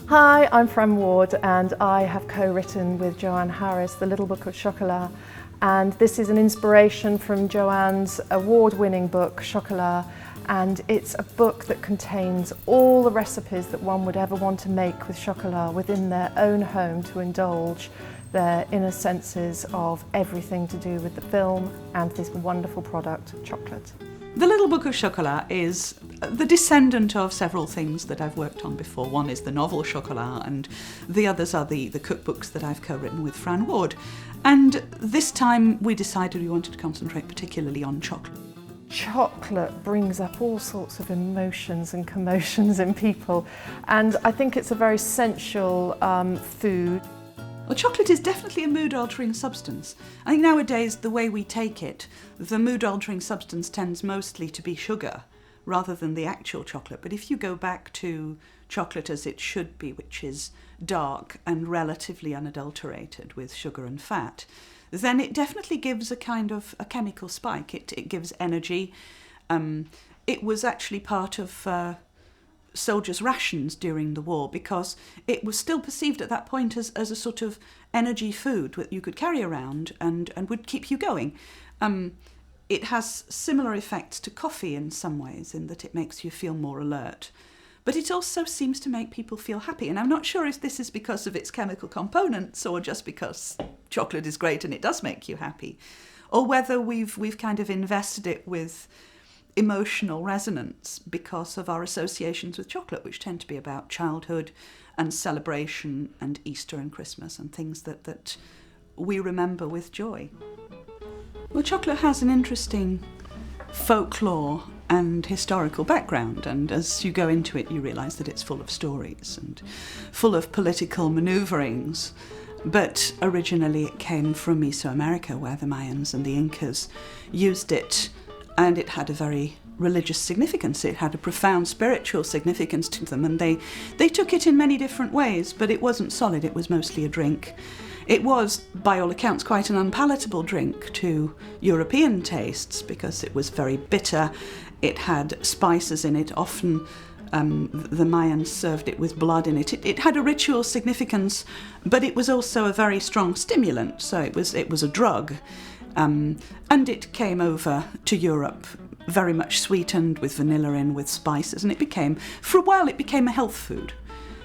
Hi, I'm Fran Warde and I have co-written with Joanne Harris the Little Book of Chocolat, and this is an inspiration from Joanne's award-winning book Chocolat, and it's a book that contains all the recipes that one would ever want to make with chocolat within their own home to indulge their inner senses of everything to do with the film and this wonderful product, chocolate. The Little Book of Chocolat is the descendant of several things that I've worked on before. One is the novel Chocolat, and the others are the cookbooks that I've co-written with Fran Warde. And this time we decided we wanted to concentrate particularly on chocolate. Chocolate brings up all sorts of emotions and commotions in people, and I think it's a very sensual food. Well, chocolate is definitely a mood-altering substance. I think nowadays, the way we take it, the mood-altering substance tends mostly to be sugar rather than the actual chocolate. But if you go back to chocolate as it should be, which is dark and relatively unadulterated with sugar and fat, then it definitely gives a kind of a chemical spike. It gives energy. It was actually part of soldiers' rations during the war because it was still perceived at that point as a sort of energy food that you could carry around and would keep you going. It has similar effects to coffee in some ways, in that it makes you feel more alert. But it also seems to make people feel happy. And I'm not sure if this is because of its chemical components or just because chocolate is great and it does make you happy, or whether we've kind of invested it with emotional resonance because of our associations with chocolate, which tend to be about childhood and celebration and Easter and Christmas and things that we remember with joy. Well, chocolate has an interesting folklore and historical background, and as you go into it you realise that it's full of stories and full of political manoeuvrings. But originally it came from Mesoamerica, where the Mayans and the Incas used it, and it had a very religious significance. It had a profound spiritual significance to them, and they took it in many different ways, but it wasn't solid. It was mostly a drink. It was, by all accounts, quite an unpalatable drink to European tastes because it was very bitter. It had spices in it. Often the Mayans served it with blood in it. It had a ritual significance, but it was also a very strong stimulant, so it was a drug. And it came over to Europe very much sweetened with vanilla in, with spices, and for a while it became a health food.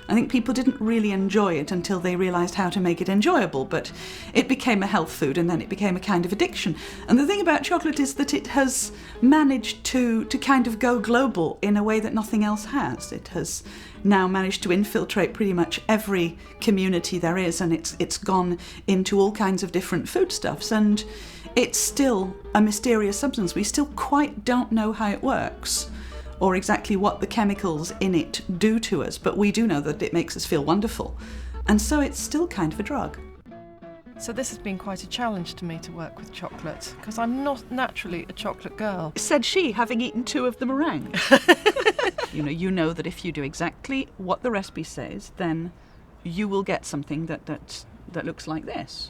I think people didn't really enjoy it until they realised how to make it enjoyable, but it became a health food, and then it became a kind of addiction. And the thing about chocolate is that it has managed to kind of go global in a way that nothing else has. It has now managed to infiltrate pretty much every community there is, and it's gone into all kinds of different foodstuffs, and it's still a mysterious substance. We still quite don't know how it works or exactly what the chemicals in it do to us, but we do know that it makes us feel wonderful. And so it's still kind of a drug. So this has been quite a challenge to me to work with chocolate, because I'm not naturally a chocolate girl. Said she, having eaten 2 of the meringues. You know that if you do exactly what the recipe says, then you will get something that looks like this.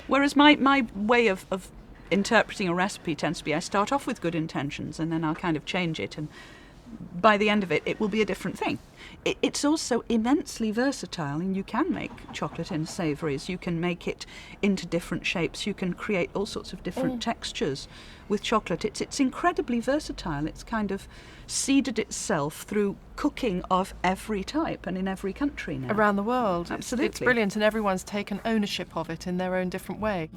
Whereas my way of interpreting a recipe tends to be I start off with good intentions and then I'll kind of change it, and by the end of it, it will be a different thing. It's also immensely versatile, and you can make chocolate in savouries. You can make it into different shapes. You can create all sorts of different textures with chocolate. It's incredibly versatile. It's kind of seeded itself through cooking of every type and in every country now. Around the world. Absolutely. It's brilliant, and everyone's taken ownership of it in their own different way.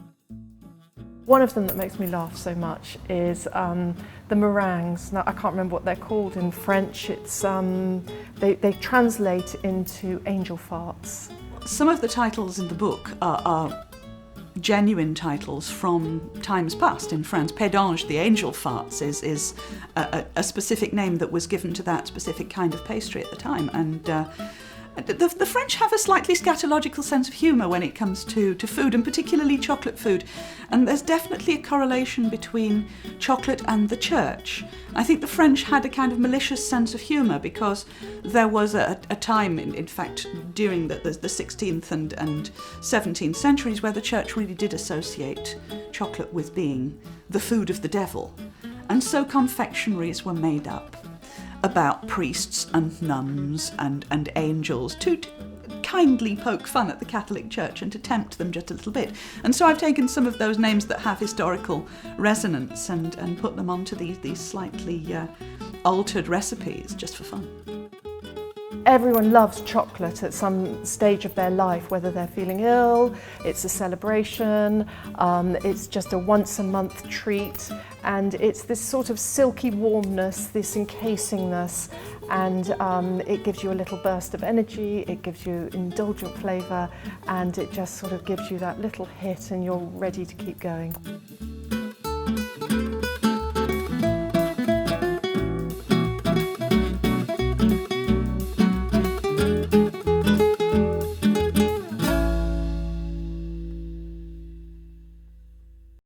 One of them that makes me laugh so much is the meringues. Now, I can't remember what they're called in French. It's they translate into angel farts. Some of the titles in the book are genuine titles from times past in France. Pédange, the angel farts, is a specific name that was given to that specific kind of pastry at the time. And the French have a slightly scatological sense of humour when it comes to food, and particularly chocolate food. And there's definitely a correlation between chocolate and the church. I think the French had a kind of malicious sense of humour because there was a time, in fact, during the 16th and 17th centuries where the church really did associate chocolate with being the food of the devil. And so confectionaries were made up. about priests and nuns and angels to kindly poke fun at the Catholic Church and to tempt them just a little bit. And so I've taken some of those names that have historical resonance and put them onto these slightly altered recipes just for fun. Everyone loves chocolate at some stage of their life, whether they're feeling ill, it's a celebration, it's just a once a month treat, and it's this sort of silky warmness, this encasingness, and it gives you a little burst of energy, it gives you indulgent flavour, and it just sort of gives you that little hit and you're ready to keep going.